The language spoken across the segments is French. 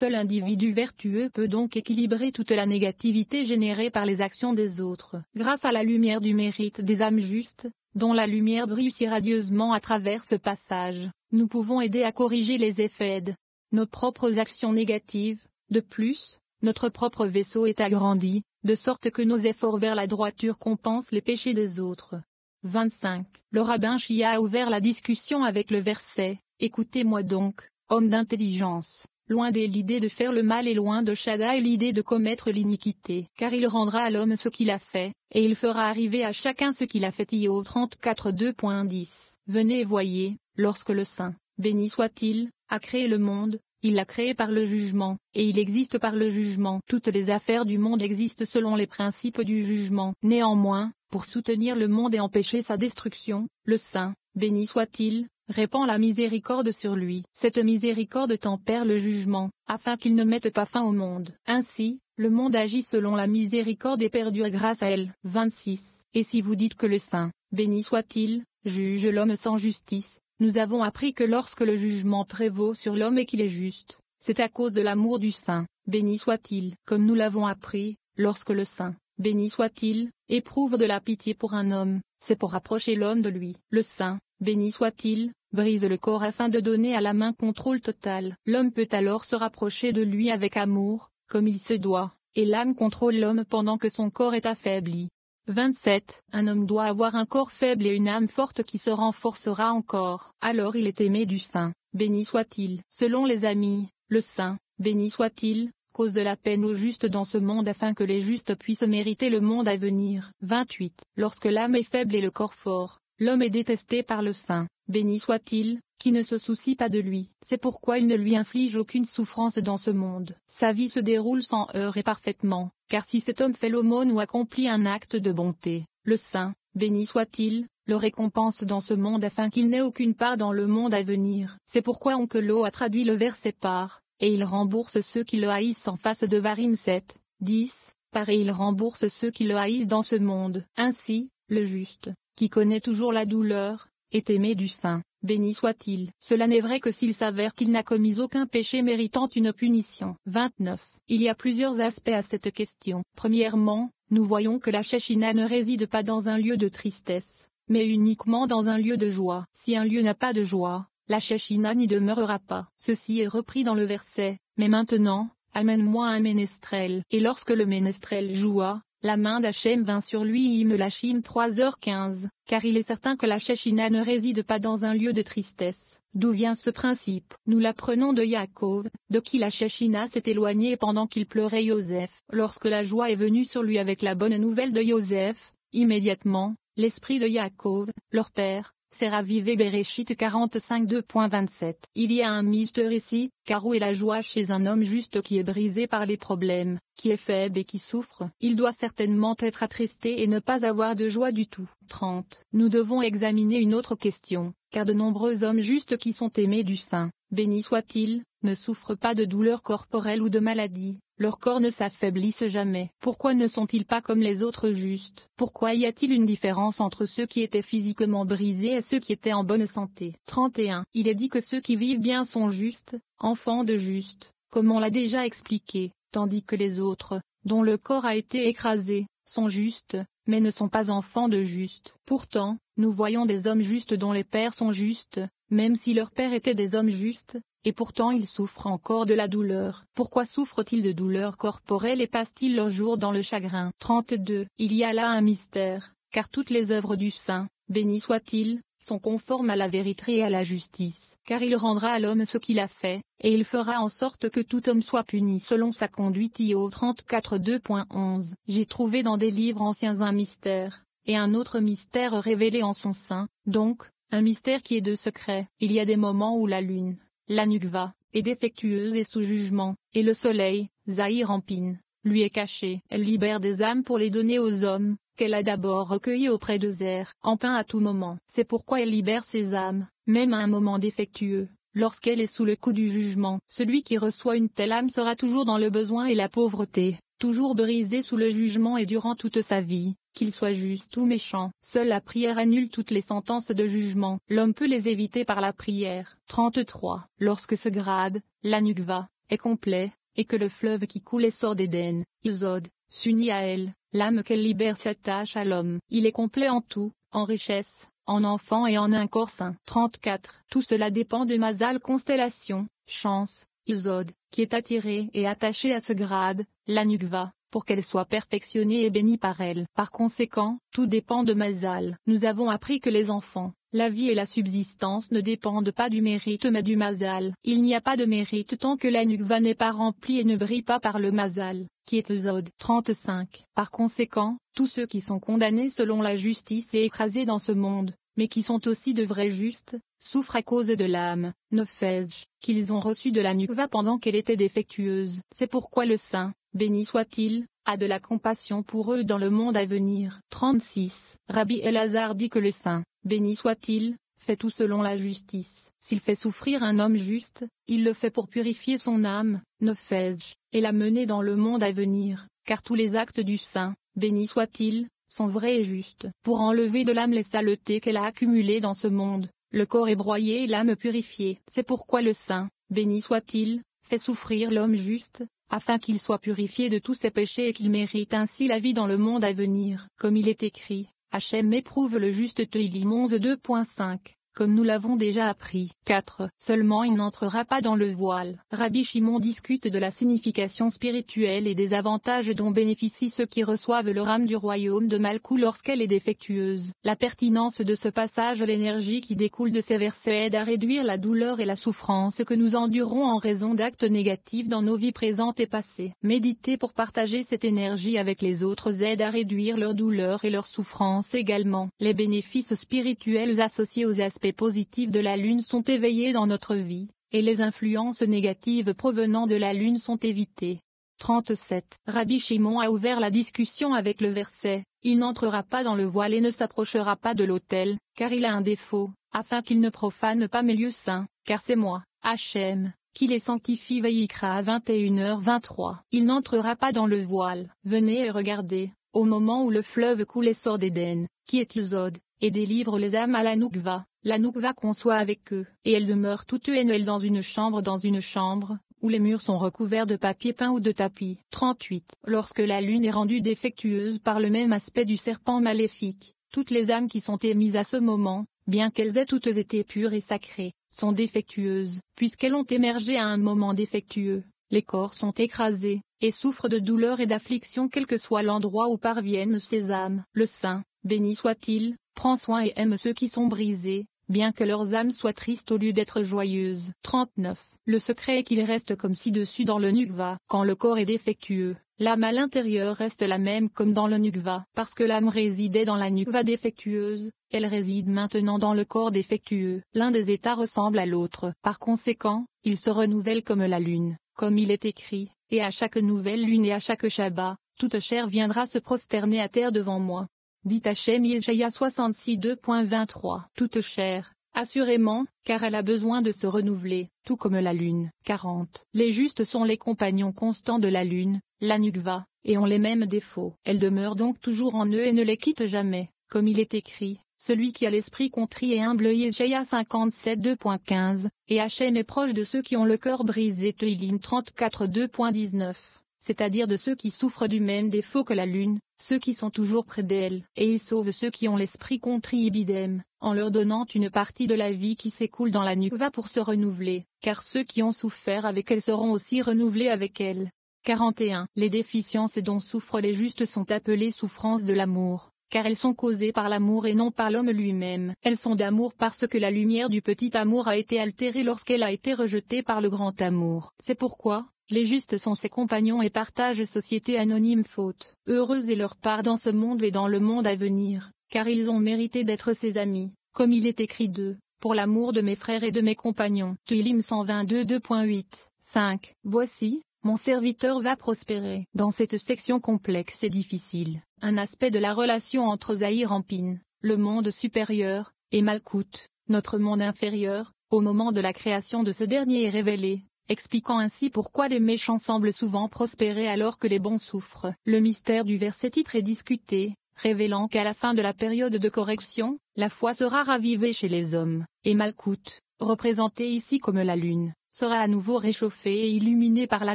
Seul individu vertueux peut donc équilibrer toute la négativité générée par les actions des autres. Grâce à la lumière du mérite des âmes justes, dont la lumière brille si radieusement à travers ce passage, nous pouvons aider à corriger les effets de nos propres actions négatives. De plus, notre propre vaisseau est agrandi, de sorte que nos efforts vers la droiture compensent les péchés des autres. 25. Le rabbin Chia a ouvert la discussion avec le verset « Écoutez-moi donc, homme d'intelligence. Loin d'est l'idée de faire le mal et loin de Shaddai l'idée de commettre l'iniquité. Car il rendra à l'homme ce qu'il a fait, et il fera arriver à chacun ce qu'il a fait. Io 34 2.10. Venez et voyez, lorsque le Saint, béni soit-il, a créé le monde, il l'a créé par le jugement, et il existe par le jugement. Toutes les affaires du monde existent selon les principes du jugement. Néanmoins, pour soutenir le monde et empêcher sa destruction, le Saint, béni soit-il, répand la miséricorde sur lui. Cette miséricorde tempère le jugement, afin qu'il ne mette pas fin au monde. Ainsi, le monde agit selon la miséricorde et perdure grâce à elle. 26. Et si vous dites que le Saint, béni soit-il, juge l'homme sans justice, nous avons appris que lorsque le jugement prévaut sur l'homme et qu'il est juste, c'est à cause de l'amour du Saint, béni soit-il. Comme nous l'avons appris, lorsque le Saint, béni soit-il, éprouve de la pitié pour un homme, c'est pour rapprocher l'homme de lui. Le Saint, béni soit-il, brise le corps afin de donner à la main contrôle total. L'homme peut alors se rapprocher de lui avec amour, comme il se doit, et l'âme contrôle l'homme pendant que son corps est affaibli. 27. Un homme doit avoir un corps faible et une âme forte qui se renforcera encore. Alors il est aimé du Saint, béni soit-il. Selon les amis, le Saint, béni soit-il, cause de la peine aux justes dans ce monde afin que les justes puissent mériter le monde à venir. 28. Lorsque l'âme est faible et le corps fort, l'homme est détesté par le Saint, béni soit-il, qui ne se soucie pas de lui. C'est pourquoi il ne lui inflige aucune souffrance dans ce monde. Sa vie se déroule sans heurts et parfaitement, car si cet homme fait l'aumône ou accomplit un acte de bonté, le Saint, béni soit-il, le récompense dans ce monde afin qu'il n'ait aucune part dans le monde à venir. C'est pourquoi Onkelos a traduit le verset par « Et il rembourse ceux qui le haïssent » en face de Varim 7, 10, par « Et il rembourse ceux qui le haïssent dans ce monde ». Ainsi, le juste, qui connaît toujours la douleur, est aimé du Saint, béni soit-il. Cela n'est vrai que s'il s'avère qu'il n'a commis aucun péché méritant une punition. 29. Il y a plusieurs aspects à cette question. Premièrement, nous voyons que la Shekhinah ne réside pas dans un lieu de tristesse, mais uniquement dans un lieu de joie. Si un lieu n'a pas de joie, la Shekhinah n'y demeurera pas. Ceci est repris dans le verset, mais maintenant, amène-moi un ménestrel. Et lorsque le ménestrel joua, la main d'Hachem vint sur lui. Melachim 3h15, car il est certain que la Shekhinah ne réside pas dans un lieu de tristesse. D'où vient ce principe? Nous l'apprenons de Yaakov, de qui la Shekhinah s'est éloignée pendant qu'il pleurait Yosef. Lorsque la joie est venue sur lui avec la bonne nouvelle de Yosef, immédiatement, l'esprit de Yaakov, leur père, s'est ravivé. Bereshit 45 2.27. Il y a un mystère ici, car où est la joie chez un homme juste qui est brisé par les problèmes, qui est faible et qui souffre? Il doit certainement être attristé et ne pas avoir de joie du tout. 30. Nous devons examiner une autre question, car de nombreux hommes justes qui sont aimés du Saint, béni soit-il, ne souffrent pas de douleurs corporelles ou de maladies. Leurs corps ne s'affaiblissent jamais. Pourquoi ne sont-ils pas comme les autres justes? Pourquoi y a-t-il une différence entre ceux qui étaient physiquement brisés et ceux qui étaient en bonne santé? 31. Il est dit que ceux qui vivent bien sont justes, enfants de justes, comme on l'a déjà expliqué, tandis que les autres, dont le corps a été écrasé, sont justes, mais ne sont pas enfants de justes. Pourtant, nous voyons des hommes justes dont les pères sont justes, même si leurs pères étaient des hommes justes, et pourtant ils souffrent encore de la douleur. Pourquoi souffrent-ils de douleurs corporelles et passent-ils leurs jours dans le chagrin? 32. Il y a là un mystère, car toutes les œuvres du Saint, béni soit-il, sont conformes à la vérité et à la justice, car il rendra à l'homme ce qu'il a fait, et il fera en sorte que tout homme soit puni selon sa conduite. Io 34 2.11. J'ai trouvé dans des livres anciens un mystère, et un autre mystère révélé en son sein, donc, un mystère qui est de secret. Il y a des moments où la lune, la Nukva, est défectueuse et sous jugement, et le soleil, Zahir Ampin, lui est caché. Elle libère des âmes pour les donner aux hommes, qu'elle a d'abord recueillies auprès de Zer Ampin à tout moment. C'est pourquoi elle libère ces âmes, même à un moment défectueux, lorsqu'elle est sous le coup du jugement. Celui qui reçoit une telle âme sera toujours dans le besoin et la pauvreté, toujours brisé sous le jugement et durant toute sa vie, qu'il soit juste ou méchant. Seule la prière annule toutes les sentences de jugement. L'homme peut les éviter par la prière. 33. Lorsque ce grade, la Nukva, est complet, et que le fleuve qui coulait sort d'Éden, Yesod, s'unit à elle, l'âme qu'elle libère s'attache à l'homme. Il est complet en tout, en richesse, en enfant et en un corps saint. 34. Tout cela dépend de Mazal constellation, chance, Yesod, qui est attiré et attaché à ce grade, la Nukva, pour qu'elle soit perfectionnée et bénie par elle. Par conséquent, tout dépend de Mazal. Nous avons appris que les enfants, la vie et la subsistance ne dépendent pas du mérite mais du Mazal. Il n'y a pas de mérite tant que la Nukva n'est pas remplie et ne brille pas par le Mazal, qui est Yesod. 35. Par conséquent, tous ceux qui sont condamnés selon la justice et écrasés dans ce monde, mais qui sont aussi de vrais justes, souffrent à cause de l'âme, Nefej, qu'ils ont reçue de la Nukva pendant qu'elle était défectueuse. C'est pourquoi le Saint, béni soit-il, a de la compassion pour eux dans le monde à venir. 36. Rabbi Elazar dit que le Saint, béni soit-il, fait tout selon la justice. S'il fait souffrir un homme juste, il le fait pour purifier son âme, Nefej, et la mener dans le monde à venir, car tous les actes du Saint, béni soit-il, sont vrais et justes. Pour enlever de l'âme les saletés qu'elle a accumulées dans ce monde, le corps est broyé et l'âme purifiée. C'est pourquoi le Saint, béni soit-il, fait souffrir l'homme juste, afin qu'il soit purifié de tous ses péchés et qu'il mérite ainsi la vie dans le monde à venir. Comme il est écrit, Hachem éprouve le juste Tehillim 11:2.5. Comme nous l'avons déjà appris. 4. Seulement il n'entrera pas dans le voile. Rabbi Shimon discute de la signification spirituelle et des avantages dont bénéficient ceux qui reçoivent le rame du royaume de Malkou lorsqu'elle est défectueuse. La pertinence de ce passage, l'énergie qui découle de ces versets aide à réduire la douleur et la souffrance que nous endurons en raison d'actes négatifs dans nos vies présentes et passées. Méditer pour partager cette énergie avec les autres aide à réduire leur douleur et leur souffrance également. Les bénéfices spirituels associés aux aspects positifs de la Lune sont éveillés dans notre vie, et les influences négatives provenant de la Lune sont évitées. 37. Rabbi Shimon a ouvert la discussion avec le verset « Il n'entrera pas dans le voile et ne s'approchera pas de l'autel, car il a un défaut, afin qu'il ne profane pas mes lieux saints, car c'est moi, Hachem, qui les sanctifie. » Vayikra à 21h23. Il n'entrera pas dans le voile. Venez et regardez, au moment où le fleuve coule et sort d'Éden, qui est Yesod, et délivre les âmes à la Nukva. La Nukva conçoit avec eux, et elle demeure toute elle dans une chambre, où les murs sont recouverts de papier peint ou de tapis. 38. Lorsque la lune est rendue défectueuse par le même aspect du serpent maléfique, toutes les âmes qui sont émises à ce moment, bien qu'elles aient toutes été pures et sacrées, sont défectueuses, puisqu'elles ont émergé à un moment défectueux. Les corps sont écrasés, et souffrent de douleur et d'affliction quel que soit l'endroit où parviennent ces âmes. Le Saint, béni soit-il, prend soin et aime ceux qui sont brisés, bien que leurs âmes soient tristes au lieu d'être joyeuses. 39. Le secret est qu'il reste comme ci-dessus dans le Nukva. Quand le corps est défectueux, l'âme à l'intérieur reste la même comme dans le Nukva. Parce que l'âme résidait dans la Nukva défectueuse, elle réside maintenant dans le corps défectueux. L'un des états ressemble à l'autre. Par conséquent, il se renouvelle comme la lune, comme il est écrit, et à chaque nouvelle lune et à chaque Shabbat, toute chair viendra se prosterner à terre devant moi. Dit Hachem Yeshaïa 66:2.23. Toute chair, assurément, car elle a besoin de se renouveler, tout comme la lune. 40. Les justes sont les compagnons constants de la lune, la Nukva, et ont les mêmes défauts. Elle demeure donc toujours en eux et ne les quitte jamais, comme il est écrit, celui qui a l'esprit contrit et humble. Yeshaïa 57:2.15, et Hachem est proche de ceux qui ont le cœur brisé. Tehillim 34:2.19. C'est-à-dire de ceux qui souffrent du même défaut que la lune, ceux qui sont toujours près d'elle. Et il sauve ceux qui ont l'esprit contrit ibidem, en leur donnant une partie de la vie qui s'écoule dans la Nukva pour se renouveler, car ceux qui ont souffert avec elle seront aussi renouvelés avec elle. 41. Les déficiences dont souffrent les justes sont appelées souffrances de l'amour, car elles sont causées par l'amour et non par l'homme lui-même. Elles sont d'amour parce que la lumière du petit amour a été altérée lorsqu'elle a été rejetée par le grand amour. C'est pourquoi les justes sont ses compagnons et partagent société anonyme faute. Heureuse est leur part dans ce monde et dans le monde à venir, car ils ont mérité d'être ses amis, comme il est écrit d'eux, pour l'amour de mes frères et de mes compagnons. Tehillim 122:2.8. 5. Voici, mon serviteur va prospérer. Dans cette section complexe et difficile, un aspect de la relation entre Zahir Ampin, le monde supérieur, et Malkout, notre monde inférieur, au moment de la création de ce dernier est révélé, expliquant ainsi pourquoi les méchants semblent souvent prospérer alors que les bons souffrent. Le mystère du verset titre est discuté, révélant qu'à la fin de la période de correction, la foi sera ravivée chez les hommes, et Malkout, représenté ici comme la lune, sera à nouveau réchauffé et illuminé par la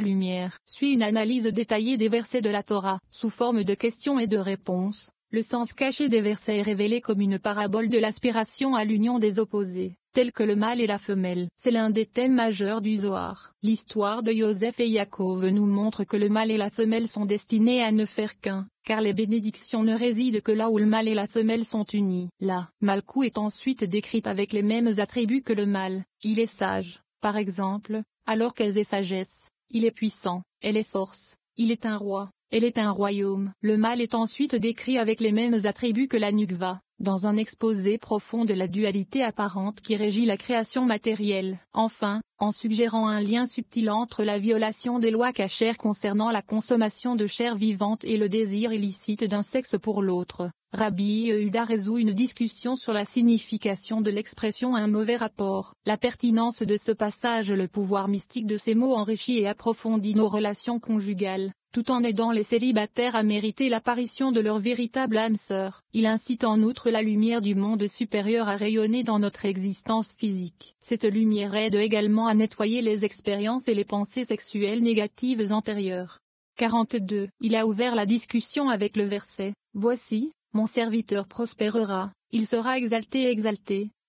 lumière. Suit une analyse détaillée des versets de la Torah, sous forme de questions et de réponses. Le sens caché des versets est révélé comme une parabole de l'aspiration à l'union des opposés, tels que le mâle et la femelle. C'est l'un des thèmes majeurs du Zohar. L'histoire de Joseph et Yaakov nous montre que le mâle et la femelle sont destinés à ne faire qu'un, car les bénédictions ne résident que là où le mâle et la femelle sont unis. La Malkou est ensuite décrite avec les mêmes attributs que le mâle. Il est sage, par exemple, alors qu'elle est sagesse. Il est puissant, elle est force. Il est un roi, elle est un royaume. Le mâle est ensuite décrit avec les mêmes attributs que la Nukva, dans un exposé profond de la dualité apparente qui régit la création matérielle. Enfin, en suggérant un lien subtil entre la violation des lois cachères concernant la consommation de chair vivante et le désir illicite d'un sexe pour l'autre, Rabbi Yehuda résout une discussion sur la signification de l'expression un mauvais rapport. La pertinence de ce passage, le pouvoir mystique de ces mots enrichit et approfondit nos relations conjugales, tout en aidant les célibataires à mériter l'apparition de leur véritable âme sœur. Il incite en outre la lumière du monde supérieur à rayonner dans notre existence physique. Cette lumière aide également à nettoyer les expériences et les pensées sexuelles négatives antérieures. 42. Il a ouvert la discussion avec le verset « Voici, mon serviteur prospérera, il sera exalté,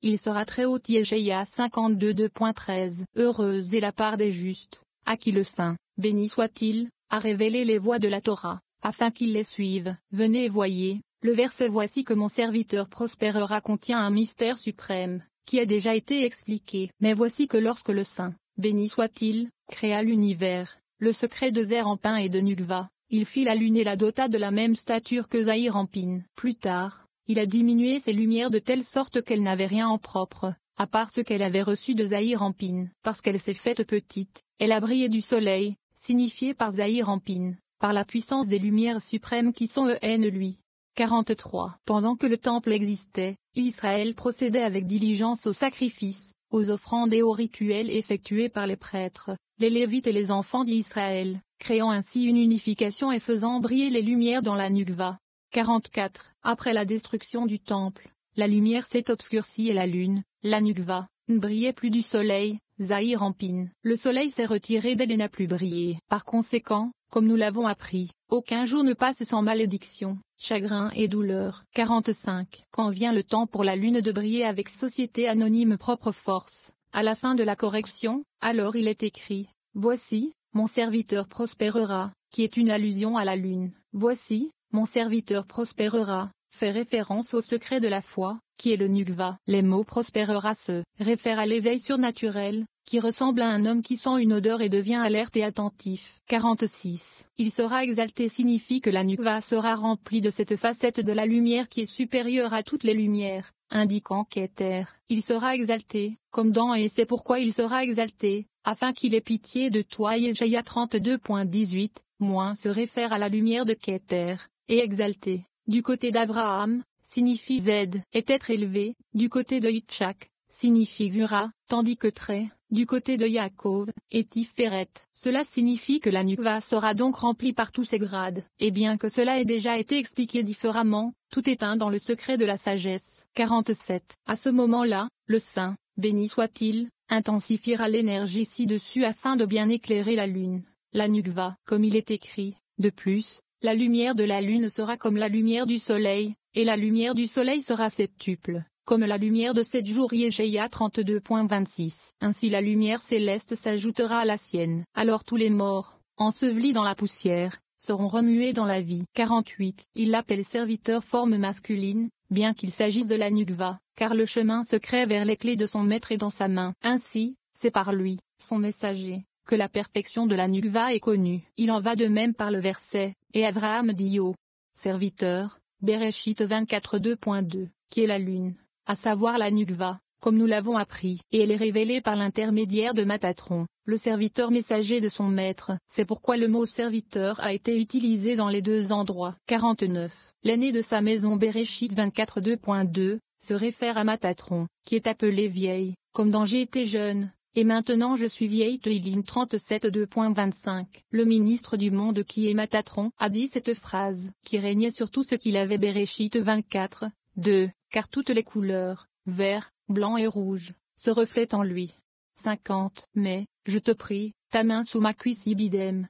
il sera très haut » Yeshaïa 52 2.13. Heureuse est la part des justes, à qui le Saint, béni soit-il, a révélé les voies de la Torah, afin qu'ils les suivent. Venez et voyez, le verset « Voici que mon serviteur prospérera » contient un mystère suprême, qui a déjà été expliqué. Mais voici que lorsque le Saint, béni soit-il, créa l'univers, le secret de Zer-Anpin et de Nukva, il fit la lune et la dota de la même stature que Zahir-Anpin. Plus tard, il a diminué ses lumières de telle sorte qu'elle n'avait rien en propre, à part ce qu'elle avait reçu de Zahir-Anpin. Parce qu'elle s'est faite petite, elle a brillé du soleil, signifié par Zahir-Anpin, par la puissance des lumières suprêmes qui sont lui. 43. Pendant que le temple existait, Israël procédait avec diligence aux sacrifices, aux offrandes et aux rituels effectués par les prêtres, les Lévites et les enfants d'Israël, créant ainsi une unification et faisant briller les lumières dans la Nukva. 44. Après la destruction du temple, la lumière s'est obscurcie et la lune, la Nukva, ne brillait plus du soleil, Zahir-Anpin. Le soleil s'est retiré d'elle et n'a plus brillé. Par conséquent, comme nous l'avons appris, aucun jour ne passe sans malédiction, chagrin et douleur. 45. Quand vient le temps pour la lune de briller avec société anonyme propre force, à la fin de la correction, alors il est écrit, « Voici, mon serviteur prospérera », qui est une allusion à la lune. « Voici, mon serviteur prospérera », fait référence au secret de la foi, qui est le Nukva. Les mots prospérera se réfèrent à l'éveil surnaturel, qui ressemble à un homme qui sent une odeur et devient alerte et attentif. 46. Il sera exalté signifie que la Nukva sera remplie de cette facette de la lumière qui est supérieure à toutes les lumières, indiquant qu'Éther. Il sera exalté, comme dans et c'est pourquoi il sera exalté, afin qu'il ait pitié de toi. Yeshaïa 32.18, moins se réfère à la lumière de Kéter, et exalté, du côté d'Abraham, signifie Z, est être élevé, du côté de Yitzhak, signifie Gvura, tandis que Très, du côté de Yaakov, est Tiferet. Cela signifie que la Nukva sera donc remplie par tous ses grades, et bien que cela ait déjà été expliqué différemment, tout est un dans le secret de la sagesse. 47. À ce moment-là, le Saint, béni soit-il, intensifiera l'énergie ci-dessus afin de bien éclairer la lune, la Nukva, comme il est écrit. De plus, la lumière de la lune sera comme la lumière du soleil, et la lumière du soleil sera septuple, comme la lumière de 7 jours. Yeshaïa 32.26. Ainsi la lumière céleste s'ajoutera à la sienne. Alors tous les morts, ensevelis dans la poussière, seront remués dans la vie. 48. Il l'appelle serviteur forme masculine, bien qu'il s'agisse de la Nukva, car le chemin secret vers les clés de son maître est dans sa main. Ainsi, c'est par lui, son messager, que la perfection de la Nukva est connue. Il en va de même par le verset, et Abraham dit au serviteur, Bereshit 24 2.2, qui est la lune, à savoir la Nukva, comme nous l'avons appris, et elle est révélée par l'intermédiaire de Matatron, le serviteur messager de son maître. C'est pourquoi le mot serviteur a été utilisé dans les deux endroits. 49. L'aîné de sa maison Bereshit 24 2.2, se réfère à Matatron, qui est appelé vieille, comme dans J'étais jeune, et maintenant je suis vieille. Tehillim 37 2.25. Le ministre du monde qui est Matatron a dit cette phrase, qui régnait sur tout ce qu'il avait. Bereshit 24, 2, car toutes les couleurs, vert, blanc et rouge, se reflètent en lui. 50. Mais, je te prie, ta main sous ma cuisse ibidem.